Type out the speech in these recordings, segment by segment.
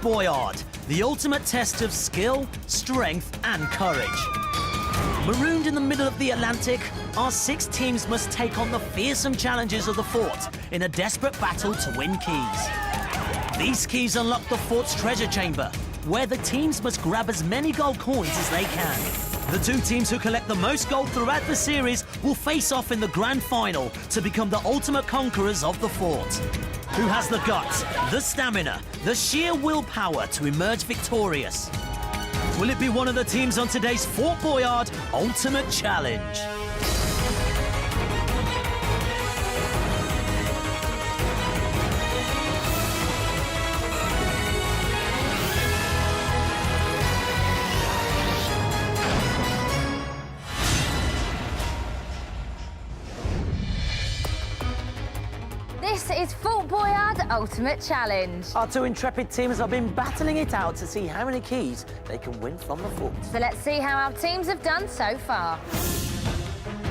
Boyard, the ultimate test of skill, strength and courage. Marooned in the middle of the Atlantic, our 6 teams must take on the fearsome challenges of the fort in a desperate battle to win keys. These keys unlock the fort's treasure chamber, where the teams must grab as many gold coins as they can. The 2 teams who collect the most gold throughout the series will face off in the grand final to become the ultimate conquerors of the fort. Who has the guts, the stamina, the sheer willpower to emerge victorious? Will it be one of the teams on today's Fort Boyard Ultimate Challenge? This is Fort Boyard Ultimate Challenge. Our 2 intrepid teams have been battling it out to see how many keys they can win from the fort. So let's see how our teams have done so far.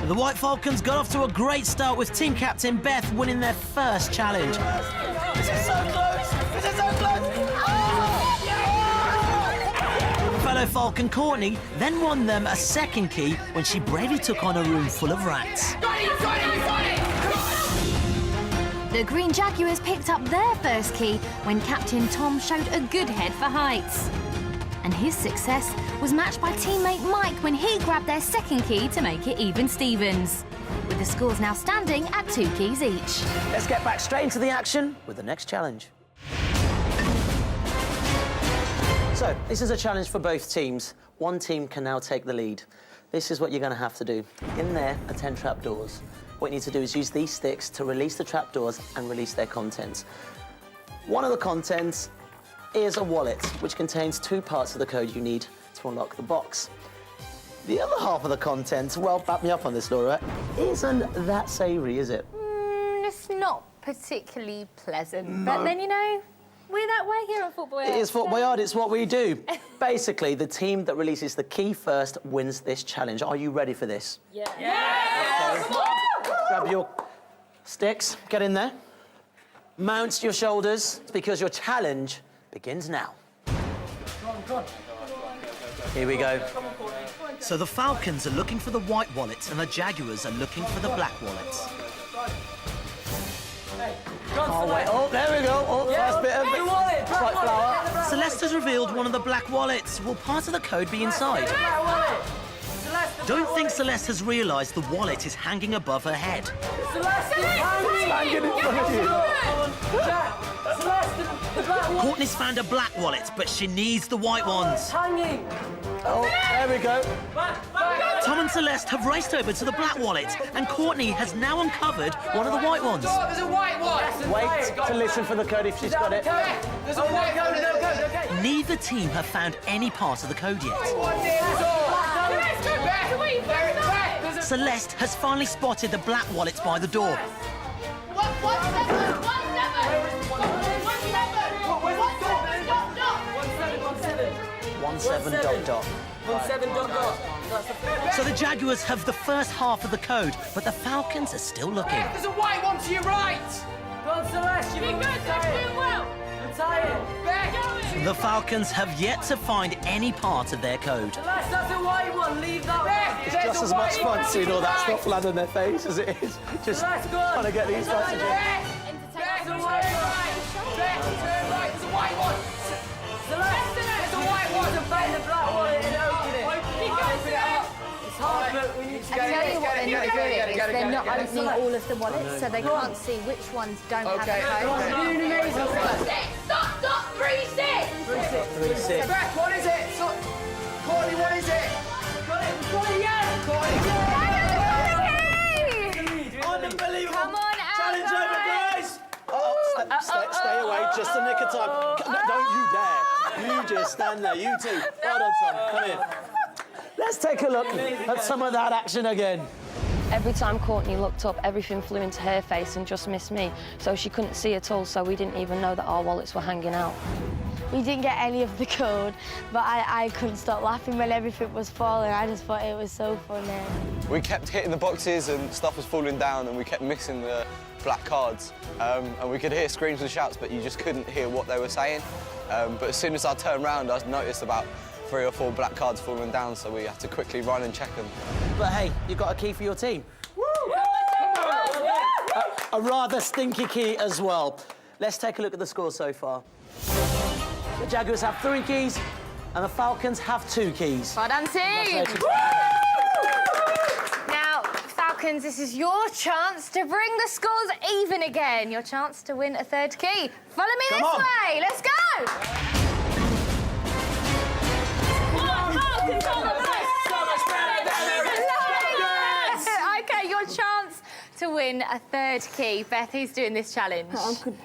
The White Falcons got off to a great start with team captain Beth winning their first challenge. This is so close! This is so close! Oh! Yeah! Fellow Falcon Courtney then won them a second key when she bravely took on a room full of rats. The Green Jaguars picked up their first key when Captain Tom showed a good head for heights. And his success was matched by teammate Mike when he grabbed their second key to make it even Stevens. With the scores now standing at 2 keys each. Let's get back straight into the action with the next challenge. So, this is a challenge for both teams. One team can now take the lead. This is what you're going to have to do. In there are 10 trapdoors. What you need to do is use these sticks to release the trapdoors and release their contents. One of the contents is a wallet, which contains 2 parts of the code you need to unlock the box. The other half of the contents, well, back me up on this, Laura, isn't that savoury, is it? It's not particularly pleasant, No. but then, you know, we're that way here at Fort Boyard. It is Fort Boyard, it's what we do. Basically, the team that releases the key first wins this challenge. Are you ready for this? Yeah. Okay. Grab your sticks, get in there. Mount your shoulders, because your challenge begins now. Go on. Here we go. So the Falcons are looking for the white wallets and the Jaguars are looking for the black wallets. Oh, wait. Oh, there we go. Oh, first bit of white flour. Celeste has revealed one of the black wallets. Will part of the code be inside? Don't think Celeste has realised the wallet is hanging above her head. Celeste is hanging in front of you. Celeste, the black one. Courtney's found a black wallet, but she needs the white ones. Hanging. Oh, there we go. Back. Tom and Celeste have raced over to the black wallet, and Courtney has now uncovered one of the white ones. There's a white one! Wait to listen for the code if she's got it. There's a white one! Okay. Neither team have found any part of the code yet. Celeste has finally spotted the black wallets by the door. 17 dot. 17 dot. So the Jaguars have the first half of the code, but the Falcons are still looking. There's a white one to your right! Go on, Celeste, you're doing well. Untie it. The Falcons have yet to find any part of their code. Celeste, that's a white one. Leave that one. It's just as much fun seeing all that stuff land on their face as it is just Celeste, go on. trying to get these messages. That's a white one. There's a white one! Celeste, there's a white one. To find the black one and open it. It's hard, but we need to I get tell you what they're not doing is they're not get it. opening all of the wallets, so they can't see which ones don't have Okay. a code. You're doing amazing. Stop! 3-6! 3-6. Beth, what is it? Courtney, what is it? Got it, yeah. Unbelievable. Come on, Challenge Albert. over, guys. Stay away, just the nick of time. Don't you dare. You just stand there, you two. Well done, Tom. Come in. Let's take a look at some of that action again. Every time Courtney looked up, everything flew into her face and just missed me. So she couldn't see at all, so we didn't even know that our wallets were hanging out. We didn't get any of the code, but I couldn't stop laughing when everything was falling. I just thought it was so funny. We kept hitting the boxes and stuff was falling down and we kept missing the black cards, and we could hear screams and shouts, but you just couldn't hear what they were saying. But as soon as I turned round, I noticed about 3 or 4 black cards falling down, so we had to quickly run and check them. But hey, you've got a key for your team. A rather stinky key as well. Let's take a look at the score so far. The Jaguars have 3 keys, and the Falcons have 2 keys. Well done, team. Now, Falcons, this is your chance to bring the scores even again. Your chance to win a 3rd key. Follow me this way. Let's go. Okay, your chance to win a 3rd key. Beth, who's doing this challenge?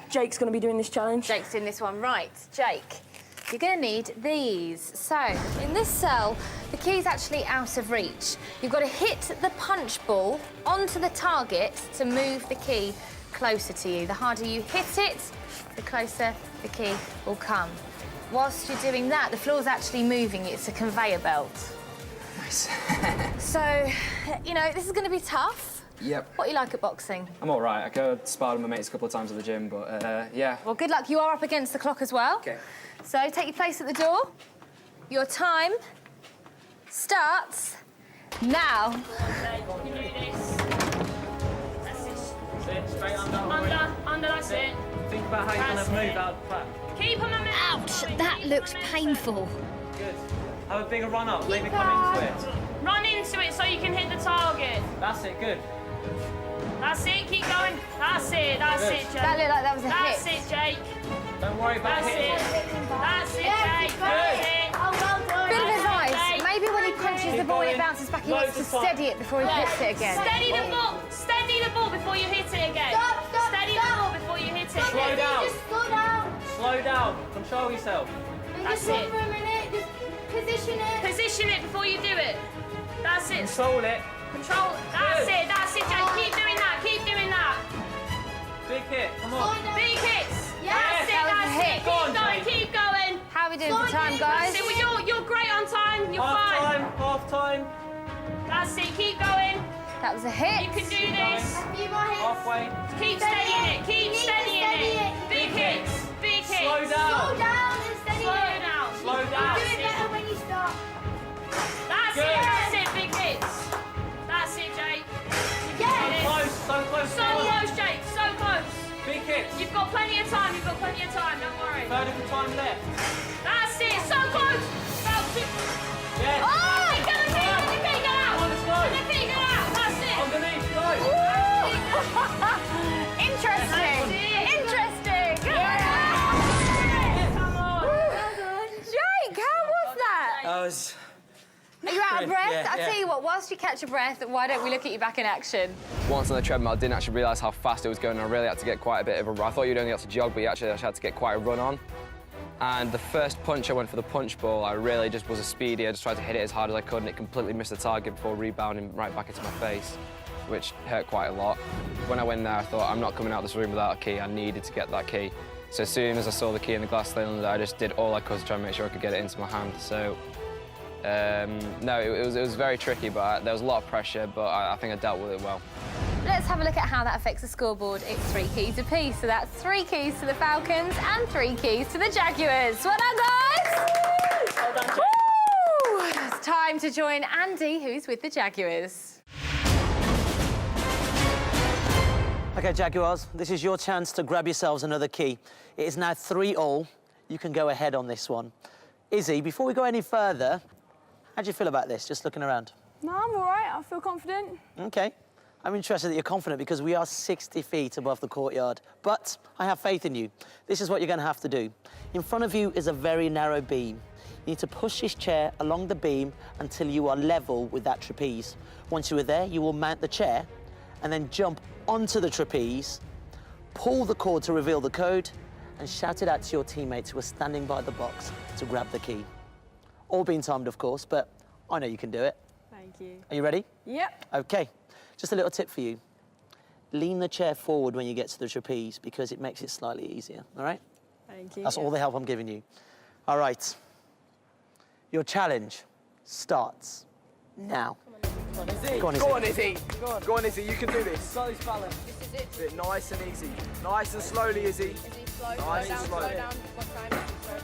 Jake's going to be doing this challenge. Jake's doing this one. Right, Jake, you're going to need these. So, in this cell, the key's actually out of reach. You've got to hit the punch ball onto the target to move the key closer to you. The harder you hit it, the closer the key will come. Whilst you're doing that, the floor's actually moving. It's a conveyor belt. Nice. So, you know, this is going to be tough. Yep. What do you like at boxing? I'm all right. I go spar with my mates a couple of times at the gym, but yeah. Well, good luck. You are up against the clock as well. Okay. So take your place at the door. Your time starts now. You do this. That's it. Sit straight under, that's it. Think about how you're going to move out the back. Keep on the middle. Ouch, that looks painful. Good. Have a bigger run up, maybe come into it. Run into it so you can hit the target. That's it, good. That's it, keep going. That's it, Jake. That looked like that was a That's hit. it, Jake. Don't worry about That's hitting it. it. That's it, Jake. That's it. Bit of advice. Maybe when he punches the ball and it going. bounces back, he Loads needs to of time. steady it before he hits it again. Steady the ball. Steady the ball before you hit it again. Steady the ball before you hit it Slow again. down. Slow down. Control yourself. That's it. Position it before you do it. That's it. Control it. Control. That's Good. it. That's it, Jake. Keep doing that. Keep doing that. Big hit. Come on. Big hits. Yes. That's it. That was a That's hit. it. Go on, Keep going. Jake. Keep going. How are we doing for time, guys? That's it. Well, you're great on time. You're Half fine. time. Half time. That's it. Keep going. That was a hit. You can do this. Halfway. Keep steadying it. Keep steadying it. Big hits. Big hits. Slow down. Slow down. Slow down. That's Good. it. That's it. Big hits. That's it, Jake. You can do this. Close. So close. So close, Jake. So close. Big hits. You've got plenty of time. You've got plenty of time. Don't worry. 1/3 of the time left. That's it. So close. About 2. Yes. Oh! Get the key. Get out. Come on, let's go. Get the key. Get out. That's it. Underneath. Go. Interesting. Interesting. Come on. Jake, how was that? That was... Are you out of breath? Yeah, I'll yeah. tell you what, whilst you catch your breath, why don't we look at you back in action? Once on the treadmill, I didn't actually realise how fast it was going, and I really had to get quite a bit of a run. I thought you'd only have to jog, but you actually had to get quite a run on. And the first punch, I went for the punch ball. I really just was a speedy. I just tried to hit it as hard as I could, and it completely missed the target before rebounding right back into my face, which hurt quite a lot. When I went there, I thought, I'm not coming out of this room without a key. I needed to get that key. So as soon as I saw the key in the glass cylinder, I just did all I could to try and make sure I could get it into my hand. So, no, it was very tricky, but there was a lot of pressure, but I think I dealt with it well. Let's have a look at how that affects the scoreboard. It's 3 keys apiece, so that's 3 keys to the Falcons and 3 keys to the Jaguars. Well done, guys! Well done, Jake. Woo! It's time to join Andy, who's with the Jaguars. OK, Jaguars, this is your chance to grab yourselves another key. It is now 3-all. You can go ahead on this one. Izzy, before we go any further, how do you feel about this, just looking around? No, I'm all right. I feel confident. OK. I'm interested that you're confident because we are 60 feet above the courtyard. But I have faith in you. This is what you're going to have to do. In front of you is a very narrow beam. You need to push this chair along the beam until you are level with that trapeze. Once you are there, you will mount the chair and then jump onto the trapeze, pull the cord to reveal the code, and shout it out to your teammates who are standing by the box to grab the key. All being timed, of course, but I know you can do it. Thank you. Are you ready? Yep. OK. Just a little tip for you. Lean the chair forward when you get to the trapeze because it makes it slightly easier, all right? Thank you. That's all the help I'm giving you. All right. Your challenge starts now. Izzy. Go on, Izzy. Go on, Izzy. Go on, Izzy. You can do this. Got this balance. That's it, nice and easy. Nice and slowly, Izzy. Nice and slowly.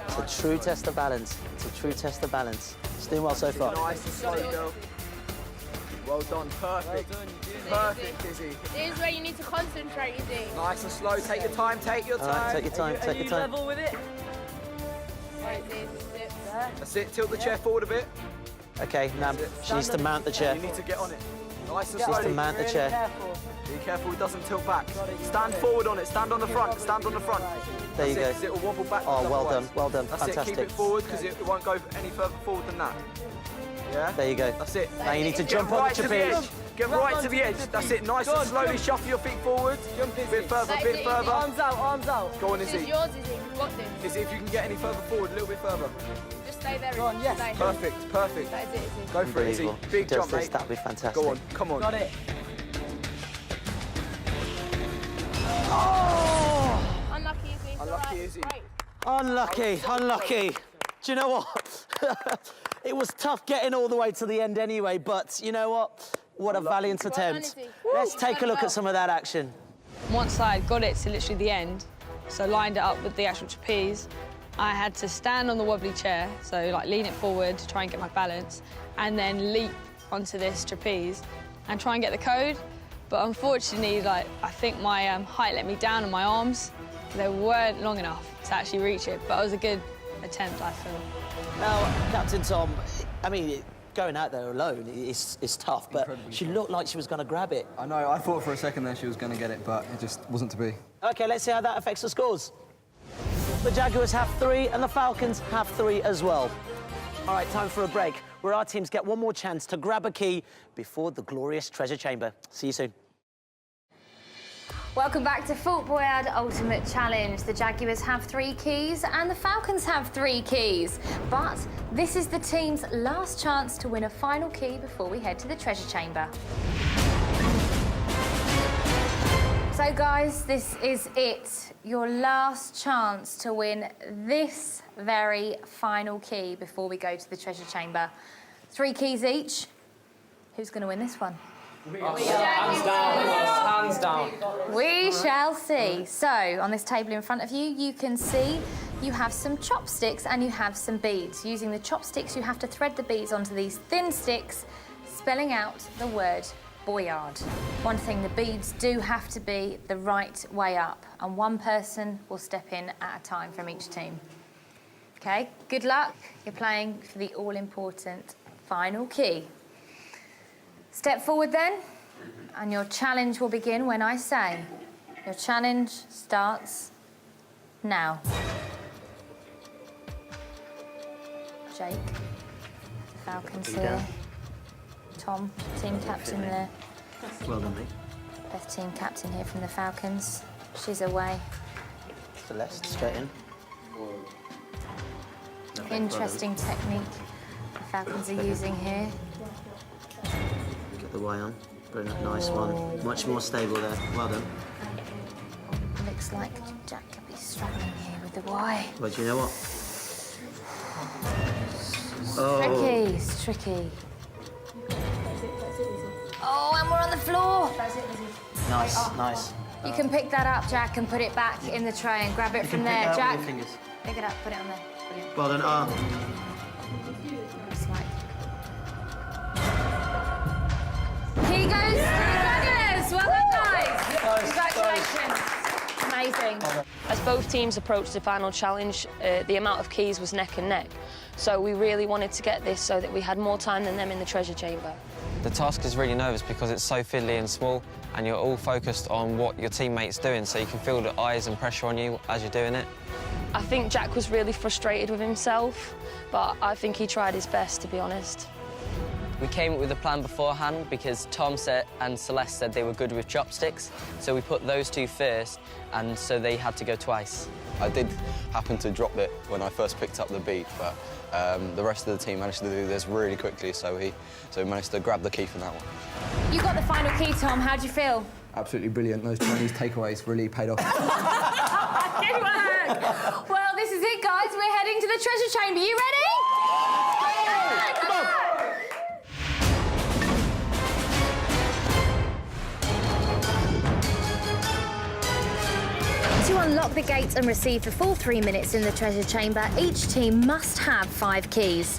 It's a true test of balance. It's a true test of balance. She's doing well so far. Nice and slow, girl. Well done, perfect. Perfect, Izzy. Here's where you need to concentrate, Izzy. Nice and slow, take your time, take your time. All right, take your time, take your time. Level with it. Right, Izzy, sit. That's it, tilt the chair forward a bit. Okay, now she needs to mount the chair. You need to get on it. Nice and She needs to slowly. mount the chair. Careful. Be careful it doesn't tilt back. Stand forward on it, stand on the front, stand on the front. There you go. It will wobble back. Oh, well done, well done. That's Fantastic. it, keep it forward because it won't go any further forward than that. Yeah? There you go. That's it. Now you need to Get jump on right the to the edge. trapeze. Get right to the edge. That's it. Nice and slowly shuffle your feet forward. Bit further, That is bit it, further. Arms out, arms out. Go on, This is Izzy. yours, Izzy. You've got this. Izzy, if you can get any further forward, a little bit further. Just stay there. Go on, Izzy. yes. Stay. Perfect, perfect. That is it, Izzy. Go for it, Izzy. Unbelievable. Big She does jump, this, mate. that'd be fantastic. Go on, come on. Got it. Unlucky, Izzy. It's Unlucky, alright. Izzy. Great. Unlucky, unlucky. Do you know what? It was tough getting all the way to the end anyway, but you know what? What a valiant Well done, attempt. Izzy. Let's Woo. take a look Well. at some of that action. Once I got it to literally the end, so lined it up with the actual trapeze, I had to stand on the wobbly chair, so like lean it forward to try and get my balance, and then leap onto this trapeze and try and get the code. But unfortunately, like I think my height let me down on my arms. They weren't long enough to actually reach it, but it was a good attempt, I feel. Now, Captain Tom, I mean, going out there alone is tough, but she looked like she was going to grab it. I know, I thought for a second there she was going to get it, but it just wasn't to be. OK, let's see how that affects the scores. The Jaguars have 3 and the Falcons have 3 as well. All right, time for a break, where our teams get one more chance to grab a key before the glorious treasure chamber. See you soon. Welcome back to Fort Boyard Ultimate Challenge. The Jaguars have 3 keys and the Falcons have 3 keys. But this is the team's last chance to win a final key before we head to the treasure chamber. So guys, this is it. Your last chance to win this very final key before we go to the treasure chamber. 3 keys each. Who's going to win this one? Hands down. Hands down. We shall see. So, on this table in front of you, you can see you have some chopsticks and you have some beads. Using the chopsticks, you have to thread the beads onto these thin sticks, spelling out the word Boyard. One thing, the beads do have to be the right way up, and one person will step in at a time from each team. Okay, good luck. You're playing for the all-important final key. Step forward then, and your challenge will begin when I say. Your challenge starts now. Jake, the Falcons here. Tom, team captain there. Well done, mate. Beth, team captain here from the Falcons. She's away. Celeste, straight in. Interesting technique the Falcons are using here. Get the Y on. Brilliant, nice one. Much more stable there. Well done. Looks like Jack could be struggling here with the Y. Well, do you know what? Tricky, it's tricky. Oh, and we're on the floor. Nice, nice. You can pick that up, Jack, and put it back in the tray and grab it You from can pick there, that Jack. up with your fingers. Pick it up, put it on there. Brilliant. Well done, Looks like. Here goes Jaguars. Well done, guys. Congratulations. Amazing. As both teams approached the final challenge, the amount of keys was neck and neck. So we really wanted to get this so that we had more time than them in the treasure chamber. The task is really nervous because it's so fiddly and small, and you're all focused on what your teammate's doing, so you can feel the eyes and pressure on you as you're doing it. I think Jack was really frustrated with himself, but I think he tried his best, to be honest. We came up with a plan beforehand because Tom and Celeste said they were good with chopsticks, so we put those 2 first, and so they had to go twice. I did happen to drop it when I first picked up the bead, but the rest of the team managed to do this really quickly, so we managed to grab the key from that one. You got the final key, Tom. How do you feel? Absolutely brilliant. Those Chinese takeaways really paid off. Good work. Well, this is it, guys. We're heading to the treasure chamber. You ready? Come on. To unlock the gate and receive the full 3 minutes in the treasure chamber, each team must have 5 keys.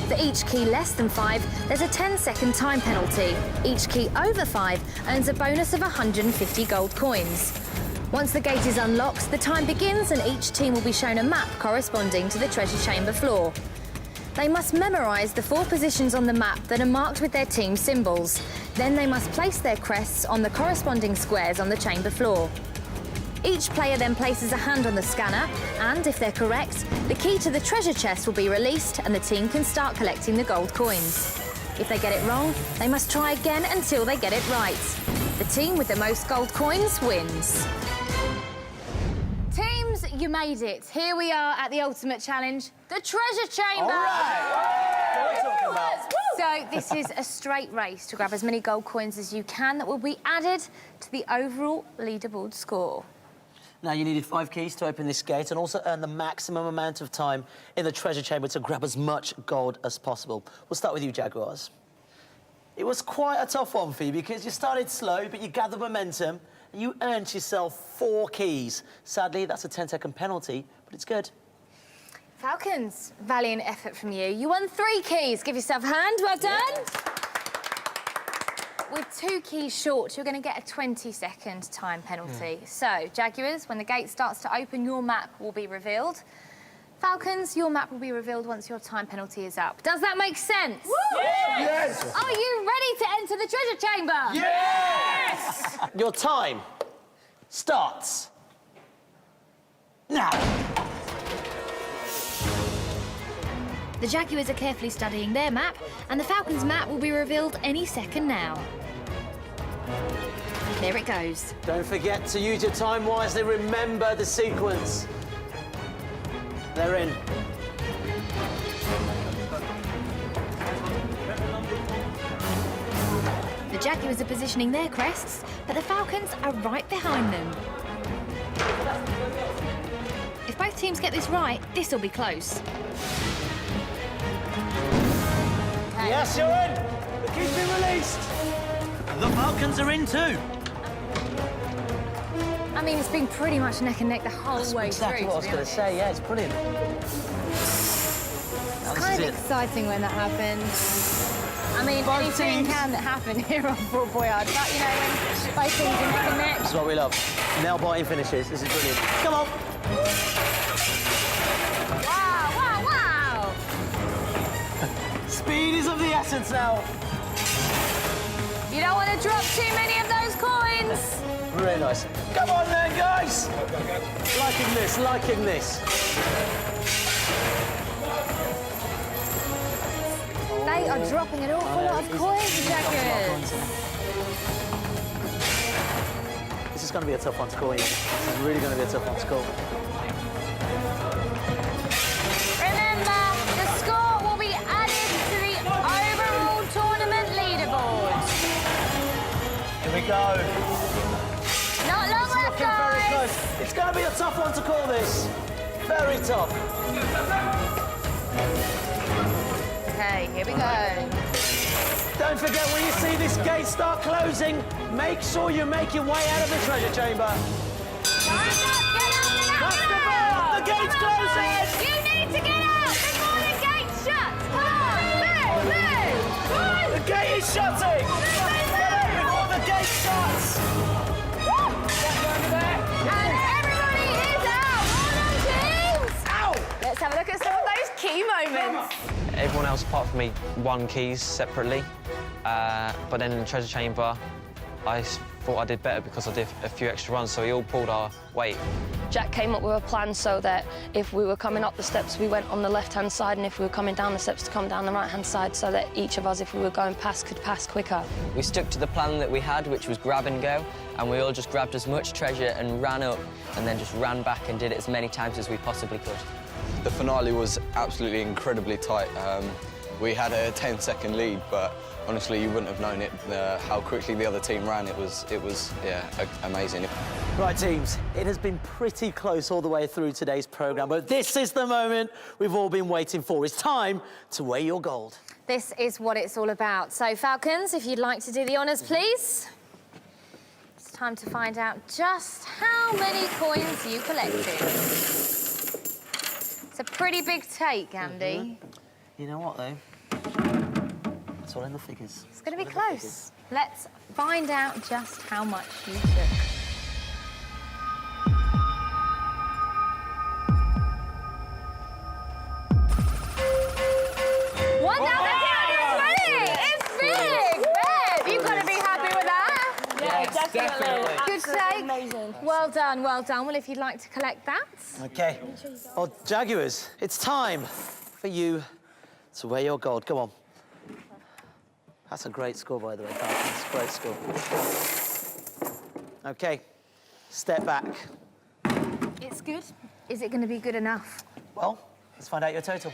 For each key less than 5, there's a 10-second time penalty. Each key over 5 earns a bonus of 150 gold coins. Once the gate is unlocked, the time begins and each team will be shown a map corresponding to the treasure chamber floor. They must memorise the 4 positions on the map that are marked with their team symbols. Then they must place their crests on the corresponding squares on the chamber floor. Each player then places a hand on the scanner, and if they're correct, the key to the treasure chest will be released and the team can start collecting the gold coins. If they get it wrong, they must try again until they get it right. The team with the most gold coins wins. Teams, you made it. Here we are at the ultimate challenge, the treasure chamber. All right. What are we talking about? So this is a straight race to grab as many gold coins as you can that will be added to the overall leaderboard score. Now, you needed 5 keys to open this gate and also earn the maximum amount of time in the treasure chamber to grab as much gold as possible. We'll start with you, Jaguars. It was quite a tough one for you because you started slow, but you gathered momentum and you earned yourself 4 keys. Sadly, that's a 10-second penalty, but it's good. Falcons, valiant effort from you. You won 3 keys. Give yourself a hand. Well done. Yeah. With 2 keys short, you're going to get a 20-second time penalty. So, Jaguars, when the gate starts to open, your map will be revealed. Falcons, your map will be revealed once your time penalty is up. Does that make sense? Yes! Are you ready to enter the treasure chamber? Yes! Your time starts now. The Jaguars are carefully studying their map, and the Falcons' map will be revealed any second now. There it goes. Don't forget to use your time wisely. Remember the sequence. They're in. The Jaguars are positioning their crests, but the Falcons are right behind them. If both teams get this right, this will be close. Yes, you're in. The key's been released. The Falcons are in too. I mean, it's been pretty much neck and neck the whole way exactly through. what I was going to say. Yeah, it's brilliant. It's kind of exciting when that happens. I mean, anything can happen here on Fort Boyard, but you know, when both teams are neck and neck. This is what we love. Nail-biting finishes. This is brilliant. Come on. Wow, wow, wow! Speed is of the essence now. You don't want to drop too many of those coins. Really nice. Come on then, guys. Liking this, liking this. They are dropping an awful lot of coins, Jaguars. This is going to be a tough one to call, This is really going to be a tough one to call. Remember, the score will be added to the overall tournament leaderboard. Here we go. Not long left, Very guys. close. It's going to be a tough one to call this. Very tough. Okay, here we go. Don't forget, when you see this gate start closing, make sure you make your way out of the treasure chamber. That's the bell! The gate's closing! You need to get out before the gate shuts! Come on, move, move! Come on. The gate is shutting! Get out before the gate shuts! And everybody is out! Well done, teams! Ow! Let's have a look at some of those key moments. Everyone else apart from me won keys separately, but then in the treasure chamber, I thought I did better because I did a few extra runs, so we all pulled our weight. Jack came up with a plan so that if we were coming up the steps, we went on the left-hand side, and if we were coming down the steps, to come down the right-hand side, so that each of us, if we were going past, could pass quicker. We stuck to the plan that we had, which was grab and go, and we all just grabbed as much treasure and ran up, and then just ran back and did it as many times as we possibly could. The finale was absolutely incredibly tight. We had a 10-second lead, but honestly, you wouldn't have known it, how quickly the other team ran. It was yeah, amazing. Right, teams, it has been pretty close all the way through today's programme, but this is the moment we've all been waiting for. It's time to weigh your gold. This is what it's all about. So, Falcons, if you'd like to do the honours, please. It's time to find out just how many coins you collected. It's a pretty big take, Andy. You know what, though? It's all in the figures. It's going to be close. Let's find out just how much you took. It's big, babe. You've got to be happy with that. Yeah, definitely. Good take. Amazing. Well done, well done. Well, if you'd like to collect that. OK. Well, Jaguars, it's time for you to wear your gold. Go on. That's a great score, by the way, Falcons. Great score. OK, step back. It's good. Is it going to be good enough? Well, let's find out your total.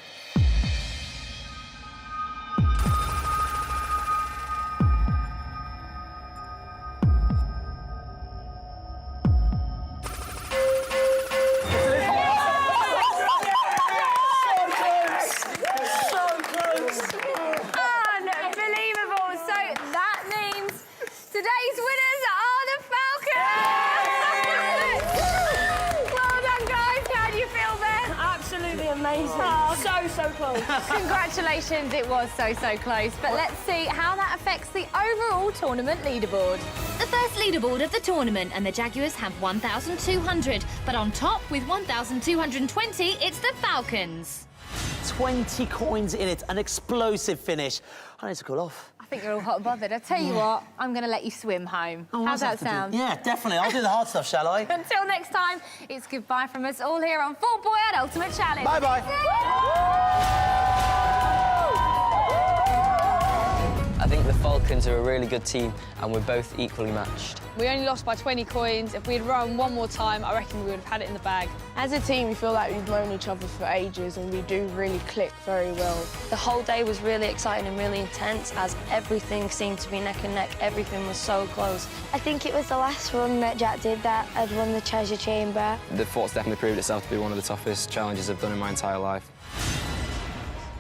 So close. Congratulations, it was so close. But let's see how that affects the overall tournament leaderboard. The first leaderboard of the tournament, and the Jaguars have 1,200. But on top, with 1,220, it's the Falcons. 20 coins in it, an explosive finish. I need to cool off. I think you're all hot and bothered. I tell you what, I'm going to let you swim home. Oh, how's that sound? Yeah, definitely. I'll do the hard stuff, shall I? Until next time, it's goodbye from us all here on Fort Boyard Ultimate Challenge. Bye-bye. I think the Falcons are a really good team and we're both equally matched. We only lost by 20 coins. If we'd run one more time, I reckon we would have had it in the bag. As a team, we feel like we've known each other for ages and we do really click very well. The whole day was really exciting and really intense as everything seemed to be neck and neck. Everything was so close. I think it was the last run that Jack did that had won the treasure chamber. The fort's definitely proved itself to be one of the toughest challenges I've done in my entire life.